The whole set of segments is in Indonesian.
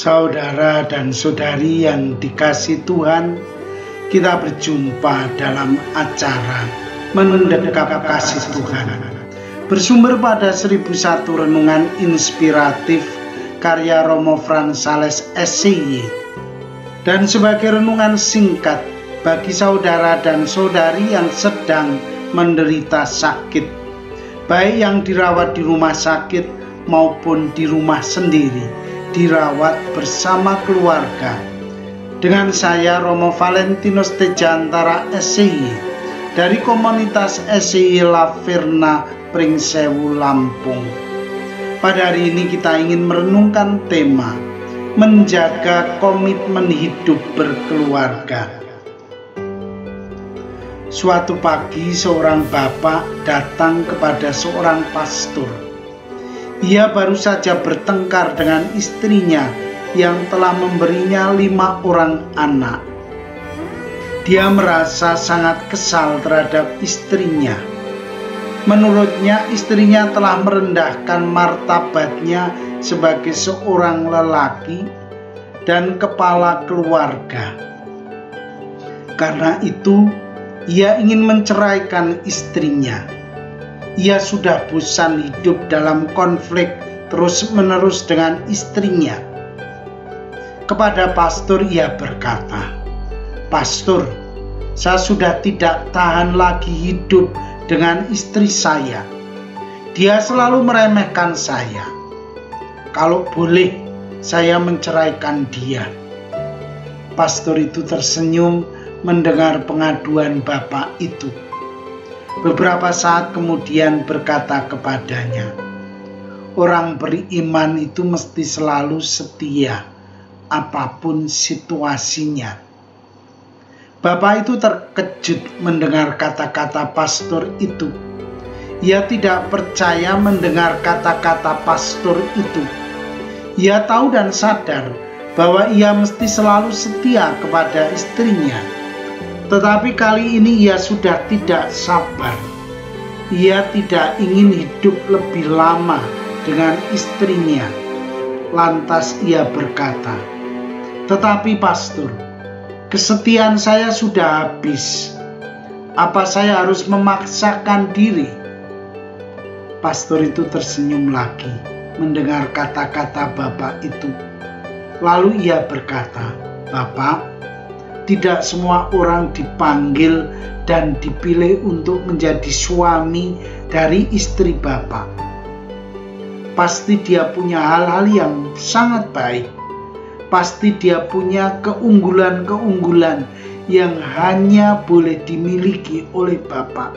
Saudara dan saudari yang dikasihi Tuhan, kita berjumpa dalam acara Mendekap Kasih Tuhan, bersumber pada 1001 renungan inspiratif karya Romo Frans Sales SCY, dan sebagai renungan singkat bagi saudara dan saudari yang sedang menderita sakit, baik yang dirawat di rumah sakit maupun di rumah sendiri, dirawat bersama keluarga. Dengan saya Romo Valentinus Tejantara SCY dari komunitas SCY La Verna Pringsewu Lampung. Pada hari ini kita ingin merenungkan tema menjaga komitmen hidup berkeluarga. Suatu pagi seorang bapak datang kepada seorang pastor. Ia baru saja bertengkar dengan istrinya yang telah memberinya 5 orang anak. Dia merasa sangat kesal terhadap istrinya. Menurutnya istrinya telah merendahkan martabatnya sebagai seorang lelaki dan kepala keluarga. Karena itu, ia ingin menceraikan istrinya. Ia sudah bosan hidup dalam konflik terus-menerus dengan istrinya. Kepada pastor ia berkata, "Pastor, saya sudah tidak tahan lagi hidup dengan istri saya. Dia selalu meremehkan saya. Kalau boleh, saya menceraikan dia." Pastor itu tersenyum mendengar pengaduan bapak itu. Beberapa saat kemudian berkata kepadanya, "Orang beriman itu mesti selalu setia, apapun situasinya." Bapak itu terkejut mendengar kata-kata pastor itu. Ia tidak percaya mendengar kata-kata pastor itu. Ia tahu dan sadar bahwa ia mesti selalu setia kepada istrinya. Tetapi kali ini ia sudah tidak sabar. Ia tidak ingin hidup lebih lama dengan istrinya. Lantas ia berkata, "Tetapi pastor, kesetiaan saya sudah habis. Apa saya harus memaksakan diri?" Pastor itu tersenyum lagi mendengar kata-kata bapak itu. Lalu ia berkata, "Bapak, tidak semua orang dipanggil dan dipilih untuk menjadi suami dari istri Bapak. Pasti dia punya hal-hal yang sangat baik. Pasti dia punya keunggulan-keunggulan yang hanya boleh dimiliki oleh Bapak.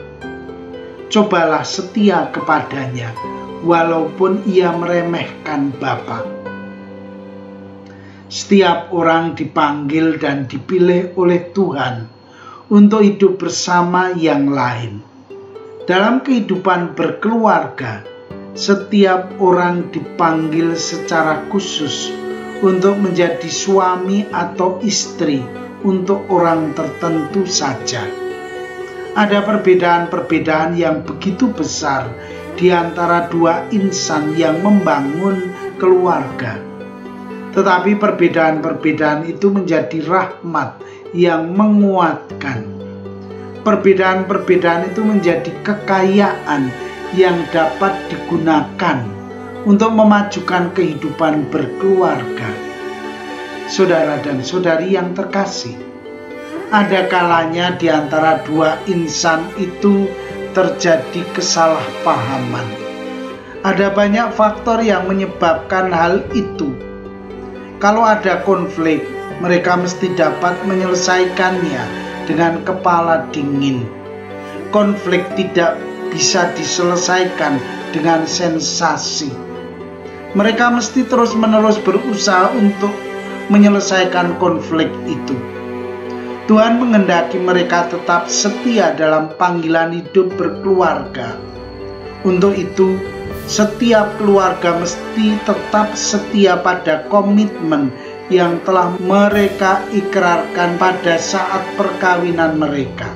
Cobalah setia kepadanya, walaupun ia meremehkan Bapak." Setiap orang dipanggil dan dipilih oleh Tuhan untuk hidup bersama yang lain. Dalam kehidupan berkeluarga, setiap orang dipanggil secara khusus untuk menjadi suami atau istri untuk orang tertentu saja. Ada perbedaan-perbedaan yang begitu besar di antara dua insan yang membangun keluarga. Tetapi perbedaan-perbedaan itu menjadi rahmat yang menguatkan. Perbedaan-perbedaan itu menjadi kekayaan yang dapat digunakan untuk memajukan kehidupan berkeluarga. Saudara dan saudari yang terkasih, ada kalanya di antara dua insan itu terjadi kesalahpahaman. Ada banyak faktor yang menyebabkan hal itu. Kalau ada konflik, mereka mesti dapat menyelesaikannya dengan kepala dingin. Konflik tidak bisa diselesaikan dengan sensasi. Mereka mesti terus-menerus berusaha untuk menyelesaikan konflik itu. Tuhan menghendaki mereka tetap setia dalam panggilan hidup berkeluarga. Untuk itu, setiap keluarga mesti tetap setia pada komitmen yang telah mereka ikrarkan pada saat perkawinan mereka.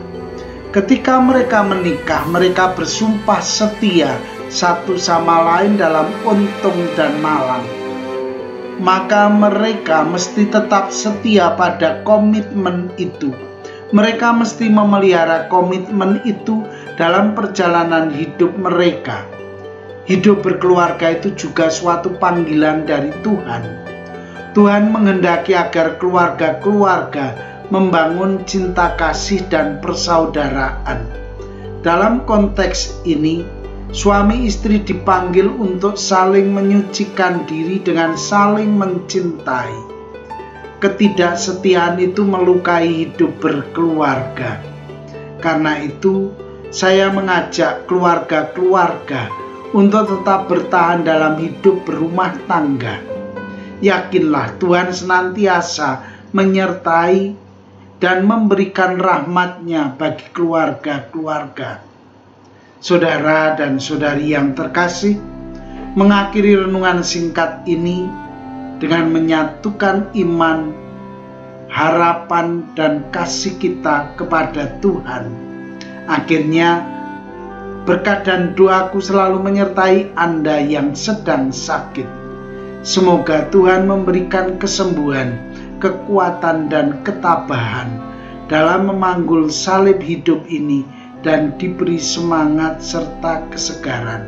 Ketika mereka menikah, mereka bersumpah setia satu sama lain dalam untung dan malang. maka mereka mesti tetap setia pada komitmen itu. Mereka mesti memelihara komitmen itu dalam perjalanan hidup mereka. Hidup berkeluarga itu juga suatu panggilan dari Tuhan. Tuhan menghendaki agar keluarga-keluarga membangun cinta kasih dan persaudaraan. Dalam konteks ini, suami istri dipanggil untuk saling menyucikan diri dengan saling mencintai. Ketidaksetiaan itu melukai hidup berkeluarga. Karena itu, saya mengajak keluarga-keluarga untuk tetap bertahan dalam hidup berumah tangga. Yakinlah Tuhan senantiasa menyertai dan memberikan rahmat-Nya bagi keluarga-keluarga. Saudara dan saudari yang terkasih, mengakhiri renungan singkat ini dengan menyatukan iman, harapan, dan kasih kita kepada Tuhan. Akhirnya, berkat dan doaku selalu menyertai Anda yang sedang sakit. Semoga Tuhan memberikan kesembuhan, kekuatan, dan ketabahan dalam memanggul salib hidup ini dan diberi semangat serta kesegaran.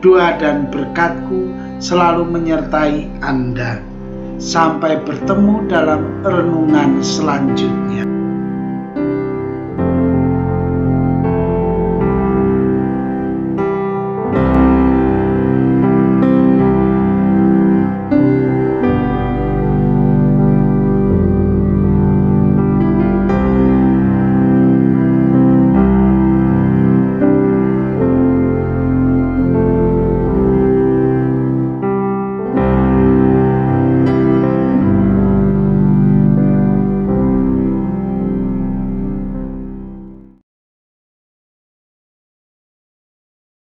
Doa dan berkat-Ku selalu menyertai Anda. Sampai bertemu dalam renungan selanjutnya.